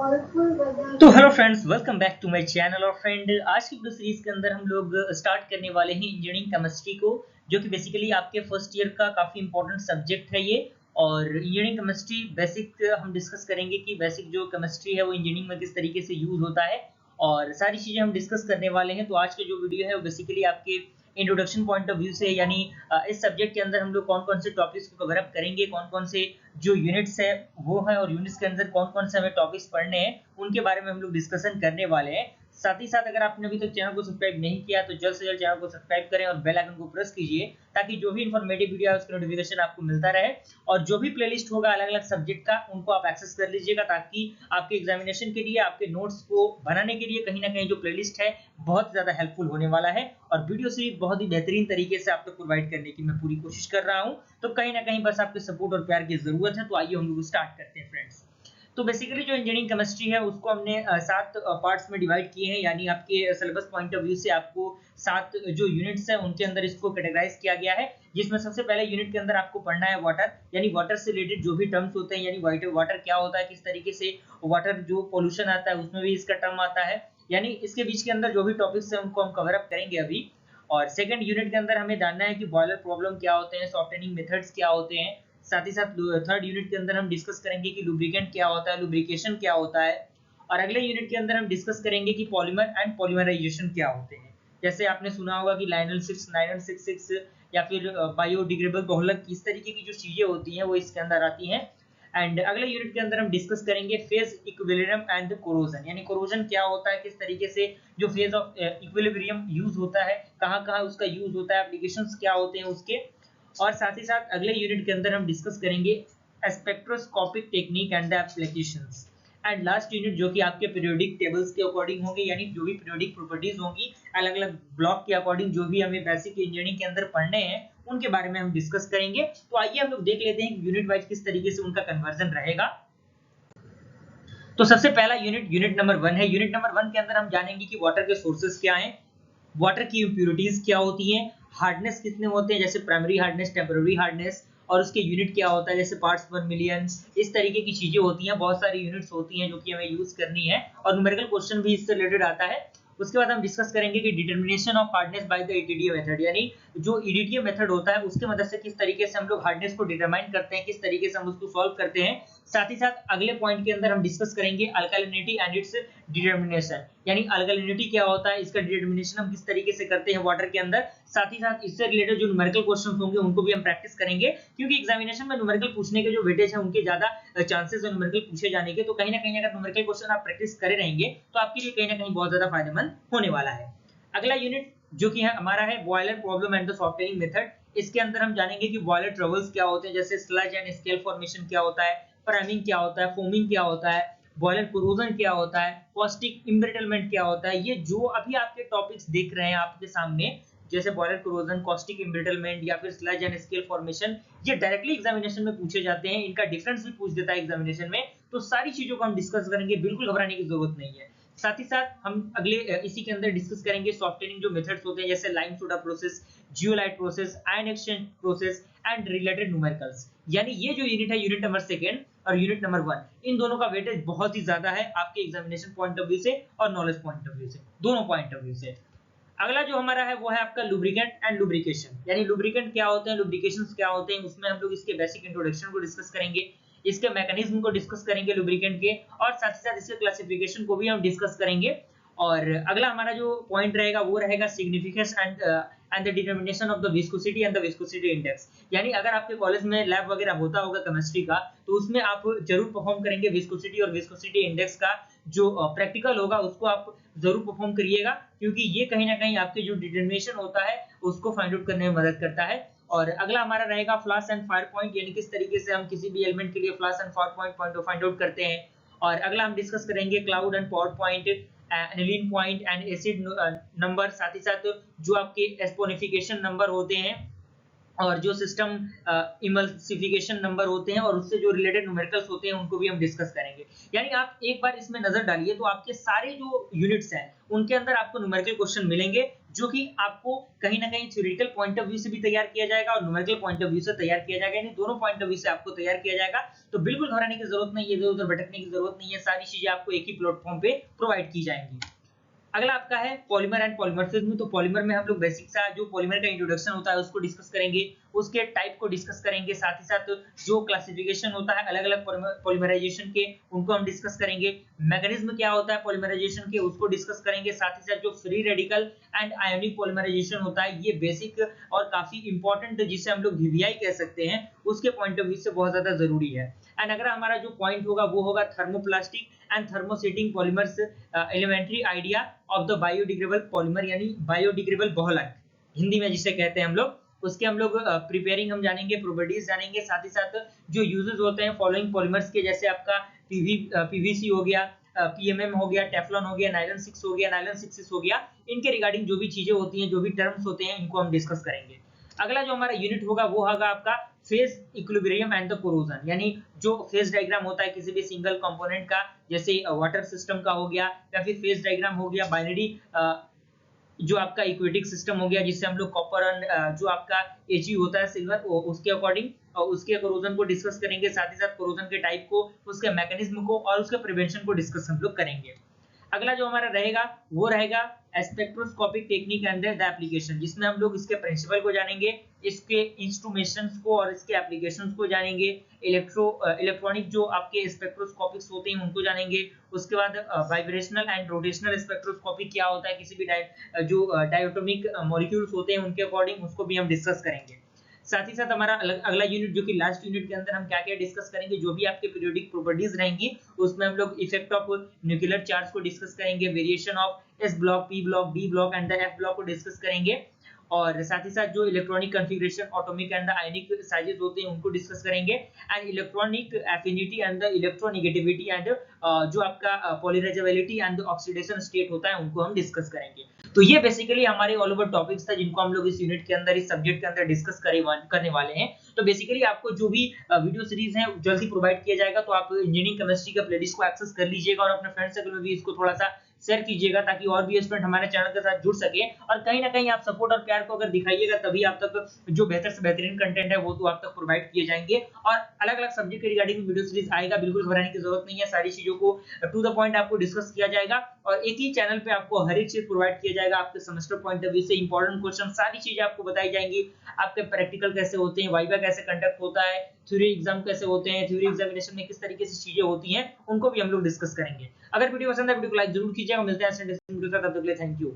तो hello friends, welcome back to my channel. और friend, आज की वीडियो सीरीज के अंदर हम लोग स्टार्ट करने वाले हैं इंजीनियरिंग केमिस्ट्री को, जो कि बेसिकली आपके फर्स्ट ईयर का काफ़ी इंपॉर्टेंट सब्जेक्ट है ये। और इंजीनियरिंग केमिस्ट्री बेसिक हम डिस्कस करेंगे कि बेसिक जो केमिस्ट्री है वो इंजीनियरिंग में किस तरीके से यूज होता है, और सारी चीज़ें हम डिस्कस करने वाले हैं। तो आज की जो वीडियो है वो बेसिकली आपके इंट्रोडक्शन पॉइंट ऑफ व्यू से, यानी इस सब्जेक्ट के अंदर हम लोग कौन कौन से टॉपिक्स को कवर अप करेंगे, कौन कौन से जो यूनिट्स है वो है, और यूनिट्स के अंदर कौन कौन से हमें टॉपिक्स पढ़ने हैं उनके बारे में हम लोग डिस्कशन करने वाले हैं। साथ ही साथ अगर आपने अभी तक चैनल को सब्सक्राइब नहीं किया तो जल्द से जल्द चैनल को सब्सक्राइब करें और बेल आइकन को प्रेस कीजिए, ताकि जो भी इन्फॉर्मेटिव वीडियो है उसका नोटिफिकेशन आपको मिलता रहे। और जो भी प्लेलिस्ट होगा अलग अलग सब्जेक्ट का, उनको आप एक्सेस कर लीजिएगा, ताकि आपके एग्जामिनेशन के लिए, आपके नोट्स को बनाने के लिए कहीं ना कहीं जो प्लेलिस्ट है बहुत ज्यादा हेल्पफुल होने वाला है। और वीडियो सीरीज बहुत ही बेहतरीन तरीके से आप तक प्रोवाइड करने की मैं पूरी कोशिश कर रहा हूं। तो कहीं ना कहीं बस आपके सपोर्ट और प्यार की जरूरत है। तो आइए हम लोग स्टार्ट करते हैं फ्रेंड्स। तो बेसिकली जो इंजीनियरिंग केमिस्ट्री है उसको हमने 7 पार्ट्स में डिवाइड किए हैं, यानी आपके सिलेबस पॉइंट ऑफ व्यू से आपको 7 जो यूनिट्स है उनके अंदर इसको कैटेगराइज किया गया है। जिसमें सबसे पहले यूनिट के अंदर आपको पढ़ना है वाटर, यानी वाटर से रिलेटेड जो भी टर्म्स होते हैं, यानी वाटर क्या होता है, किस तरीके से वाटर जो पोल्यूशन आता है उसमें भी इसका टर्म आता है, यानी इसके बीच के अंदर जो भी टॉपिक्स है उनको हम कवर अप करेंगे अभी। और सेकंड यूनिट के अंदर हमें जानना है कि बॉयलर प्रॉब्लम क्या होते हैं, सॉफ्टनिंग मेथड्स क्या होते हैं। साथ ही साथ थर्ड यूनिट के अंदर हम डिस्कस करेंगे कि लुब्रिकेंट क्या होता है, लुब्रिकेशन क्या होता है। और अगले यूनिट के अंदर हम डिस्कस करेंगे कि पॉलीमर एंड पॉलीमराइजेशन क्या होते हैं। जैसे आपने सुना होगा कि लाइनल 6 9166 या फिर बायोडिग्रेडेबल बहुलक, इस तरीके की जो चीजें होती हैं वो इसके अंदर आती हैं। एंड अगले यूनिट के अंदर हम डिस्कस करेंगे फेज इक्विलिब्रियम एंड कोरोजन, यानी कोरोजन क्या होता है, किस तरीके से जो फेज ऑफ इक्विलिब्रियम यूज होता है, कहाँ कहाँ उसका यूज होता है, एप्लीकेशंस क्या होते हैं उसके। और साथ ही साथ अगले यूनिट के अंदर हम डिस्कस करेंगे spectroscopic technique and the applications. And last unit जो कि आपके पीरियोडिक टेबल्स के अकॉर्डिंग होंगे, यानी जो भी पीरियोडिक प्रॉपर्टीज होंगी अलग अलग ब्लॉक के अकॉर्डिंग, जो भी हमें बेसिक इंजीनियरिंग के अंदर पढ़ने हैं उनके बारे में हम डिस्कस करेंगे। तो आइए हम लोग देख लेते हैं कि यूनिट वाइज किस तरीके से उनका कन्वर्जन रहेगा। तो सबसे पहला यूनिट नंबर 1 है। यूनिट नंबर 1 के अंदर हम जानेंगे कि वाटर के सोर्सेस क्या हैं, वाटर की इम्प्यूरिटीज क्या होती हैं, हार्डनेस कितने होते हैं, जैसे प्राइमरी हार्डनेस, टेम्पररी हार्डनेस, और उसके यूनिट क्या होता है, जैसे पार्ट्स पर मिलियन, इस तरीके की चीजें होती हैं। बहुत सारी यूनिट्स होती हैं जो कि हमें यूज करनी है, और न्यूमेरिकल क्वेश्चन भी इससे रिलेटेड आता है। उसके बाद हम डिस्कस करेंगे कि determination of hardness by the EDTA method, यानी जो ईडीडीए मेथड होता है उसकी मदद से किस तरीके से हम लोग हार्डनेस को डिटरमाइन करते हैं, किस तरीके से हम उसको सॉल्व करते हैं। साथ ही साथ अगले पॉइंट के अंदर हम डिस्कस करेंगे अल्कालिनिटी एंड इट्स डिटर्मिनेशन, यानी अल्कालिनिटी क्या होता है, इसका डिटर्मिनेशन हम किस तरीके से करते हैं वाटर के अंदर। साथ ही साथ इससे रिलेटेड जो न्यूमेरिकल क्वेश्चंस होंगे उनको भी हम प्रैक्टिस करेंगे, क्योंकि एग्जामिनेशन में न्यूमेरिकल पूछने के जो वेटेज है उनके ज्यादा चांसेस है न्यूमेरिकल पूछे जाने के। तो कहीं ना कहीं अगर न्यूमेरिकल क्वेश्चन आप प्रैक्टिस करे रहेंगे तो आपके लिए कहीं ना कहीं बहुत ज्यादा फायदेमंद होने वाला है। अगला यूनिट जो कि है हमारा है boiler problem and the softening method. इसके अंदर हम जानेंगे कि बॉयलर ट्रबल्स क्या होते हैं, जैसे स्लज एंड स्केल फॉर्मेशन क्या होता है, प्राइमिंग क्या होता है, फोमिंग क्या होता है, बॉयलर कोरोजन क्या होता है, कॉस्टिक इम्ब्रिटलमेंट क्या होता है। ये जो अभी आपके टॉपिक्स देख रहे हैं आपके सामने, जैसे बॉयलर कोरोजन, कॉस्टिक इम्ब्रिटलमेंट या फिर स्लज एंड स्केल फॉर्मेशन, ये डायरेक्टली एग्जामिनेशन में पूछे जाते हैं। इनका डिफरेंस भी पूछ देता है एग्जामिनेशन में। तो सारी चीजों को हम डिस्कस करेंगे, बिल्कुल घबराने की जरूरत नहीं है। साथ ही साथ हम अगले इसी के अंदर डिस्कस करेंगे सॉफ्टनिंग जो मेथड्स होते हैं, जैसे lime soda process, zeolite process, ion exchange process and related numericals. यानी ये जो यूनिट है, यूनिट नंबर 2 और यूनिट नंबर 1, इन दोनों का वेटेज बहुत ही ज्यादा है आपके एग्जामिनेशन पॉइंट ऑफ व्यू से और नॉलेज पॉइंट ऑफ व्यू से, दोनों पॉइंट ऑफ व्यू से। अगला जो हमारा है वो है आपका लुब्रिकेंट एंड लुब्रिकेशन, यानी लुब्रिकेंट क्या होते हैं, लुब्रिकेशंस क्या होते हैं। उसमें हम लोग इसके बेसिक इंट्रोडक्शन को डिस्कस करेंगे, इसके मैकेनिज्म को डिस्कस करेंगे लुब्रिकेंट के, और साथ ही साथ इसके क्लासिफिकेशन को भी हम डिस्कस करेंगे। और अगला हमारा जो पॉइंट रहेगा वो रहेगा significance and the determination of the viscosity and the viscosity index. यानी अगर आपके कॉलेज में लैब वगैरह होता होगा केमिस्ट्री का, तो उसमें आप जरूर परफॉर्म करेंगे विस्कोसिटी और विस्कोसिटी इंडेक्स का जो प्रैक्टिकल होगा उसको आप जरूर परफॉर्म करिएगा, क्योंकि ये कहीं ना कहीं आपके जो डिटरमिनेशन होता है उसको फाइंड आउट करने में मदद करता है। और अगला हमारा रहेगा फ्लैश एंड फायर पॉइंट, यानी किस तरीके से हम किसी भी एलिमेंट के लिए flash and fire point find out करते हैं। और अगला हम डिस्कस करेंगे cloud and power point, aniline point and acid number, साथ ही साथ जो आपके एस्पोनिफिकेशन नंबर होते हैं और जो सिस्टम इमल्सिफिकेशन नंबर होते हैं और उससे जो रिलेटेड न्यूमेरिकल्स होते हैं उनको भी हम डिस्कस करेंगे। यानी आप एक बार इसमें नजर डालिए तो आपके सारे जो यूनिट्स हैं उनके अंदर आपको न्यूमेरिकल क्वेश्चन मिलेंगे, जो कि आपको कहीं ना कहीं थ्योरेटिकल पॉइंट ऑफ व्यू से भी तैयार किया जाएगा और न्यूमेरिकल पॉइंट ऑफ व्यू से तैयार किया जाएगा, यानी दोनों पॉइंट ऑफ व्यू से आपको तैयार किया जाएगा। तो बिल्कुल घबराने की जरूरत नहीं है, इधर उधर भटकने की जरूरत नहीं है, सारी चीजें आपको एक ही प्लेटफॉर्म पे प्रोवाइड की जाएंगी। अगला आपका है पॉलीमर एंड पॉलीमर्फिज्म। तो पॉलीमर में हम लोग बेसिक सा जो पॉलीमर का इंट्रोडक्शन होता है उसको डिस्कस करेंगे, उसके टाइप को डिस्कस करेंगे, साथ ही साथ जो क्लासिफिकेशन होता है अलग अलग पॉलीमराइजेशन के उनको हम डिस्कस करेंगे, मैकेनिज्म क्या होता है पॉलीमराइजेशन के उसको डिस्कस करेंगे, साथ ही साथ जो free radical and ionic polymerisation होता है ये बेसिक और काफी इंपॉर्टेंट जिसे हम लोग वीवीआई कह सकते हैं उसके पॉइंट ऑफ व्यू से बहुत ज्यादा जरूरी है। एंड अगर हमारा जो पॉइंट होगा वो होगा thermoplastic and thermosetting polymers, elementary idea of the biodegradable polymer, यानी बायोडिग्रेडेबल बहुलक हिंदी में जिसे कहते हैं हम लोग, उसके हम लोग प्रिपेयरिंग हम जानेंगे, प्रॉपर्टीज जानेंगे, साथ ही साथ जो यूजेस होते हैं फॉलोइंग पॉलीमर्स के, जैसे आपका पीवीसी हो गया, पीएमएम हो गया, टेफ्लॉन हो गया, नायलॉन 6 हो गया, नायलॉन 6 हो गया, इनके रिगार्डिंग जो भी चीजें होती हैं, जो भी टर्म्स होते हैं, इनको हम डिस्कस करेंगे। अगला जो हमारा यूनिट होगा वो होगा आपका phase equilibrium and the corrosion, यानी जो फेज डायग्राम होता है किसी भी सिंगल कंपोनेंट का, जैसे वाटर सिस्टम का हो गया, या फिर फेज डायग्राम हो गया बाइनरी जो आपका इक्विटिक सिस्टम हो गया, जिससे हम लोग कॉपर और जो आपका एजी होता है सिल्वर उसके अकॉर्डिंग उसके कोरोजन को डिस्कस करेंगे, साथ ही साथ कोरोजन के टाइप को, उसके मैकेनिज्म को और उसके प्रिवेंशन को डिस्कस हम लोग करेंगे। अगला जो हमारा रहेगा वो रहेगा spectroscopic technique and the application, जिसमें हम लोग इसके प्रिंसिपल को जानेंगे, इसके इंस्ट्रूमेंट्स को और इसके एप्लीकेशंस को जानेंगे, इलेक्ट्रॉनिक जो आपके स्पेक्ट्रोस्कोपिक्स होते हैं उनको जानेंगे, उसके बाद वाइब्रेशनल एंड रोटेशनल स्पेक्ट्रोस्कोपी क्या होता है, किसी भी जो डायटोमिक मॉलिक्यूल्स होते हैं उनके अकॉर्डिंग उसको भी हम डिस्कस करेंगे। साथ ही साथ हमारा अगला यूनिट जो कि लास्ट यूनिट के अंदर हम क्या क्या डिस्कस करेंगे, जो भी आपके पीरियोडिक प्रॉपर्टीज रहेंगी उसमें हम लोग इफेक्ट ऑफ न्यूक्लियर चार्ज को डिस्कस करेंगे, variation of S block, P block, D block and the F block को डिस्कस करेंगे, और साथ ही साथ जो electronic configuration atomic and the ionic sizes होते हैं उनको डिस्कस करेंगे, and electronic affinity and the electronegativity and जो आपका पोलराइजेबिलिटी एंड ऑक्सीडेशन स्टेट होता है उनको हम डिस्कस करेंगे। तो ये बेसिकली हमारे ऑल ओवर टॉपिक्स था जिनको हम लोग इस यूनिट के अंदर, इस सब्जेक्ट के अंदर डिस्कस करने वाले हैं। तो बेसिकली आपको जो भी वीडियो सीरीज है जल्दी प्रोवाइड किया जाएगा, तो आप इंजीनियरिंग केमिस्ट्री का प्लेलिस्ट को एक्सेस कर लीजिएगा और अपने फ्रेंड सर्कल में भी इसको थोड़ा सा शेयर कीजिएगा, ताकि और भी स्टूडेंट हमारे चैनल के साथ जुड़ सके, और कहीं ना कहीं आप सपोर्ट और प्यार को अगर दिखाइएगा तभी आप तक जो बेहतर से बेहतरीन कंटेंट है वो तो आप तक प्रोवाइड किए जाएंगे, और अलग अलग सब्जेक्ट के रिगार्डिंग वीडियो सीरीज आएगा, बिल्कुल घबराने की जरूरत नहीं है, सारी चीजों को टू द पॉइंट आपको डिस्कस किया जाएगा, और एक ही चैनल पे आपको हर एक चीज प्रोवाइड किया जाएगा, आपके सेमेस्टर पॉइंट ऑफ व्यू से इंपॉर्टेंट क्वेश्चन सारी चीजें आपको बताई जाएंगी, आपके प्रैक्टिकल कैसे होते हैं, वाइवा कैसे कंडक्ट होता है, थ्योरी एग्जाम कैसे होते हैं, थ्योरी एग्जामिनेशन में किस तरीके से चीजें होती हैं, उनको भी हम लोग डिस्कस करेंगे। अगर वीडियो पसंद है वीडियो को लाइक जरूर कीजिएगा, मिलते हैं नेक्स्ट वीडियो के साथ, तब तक के लिए थैंक यू।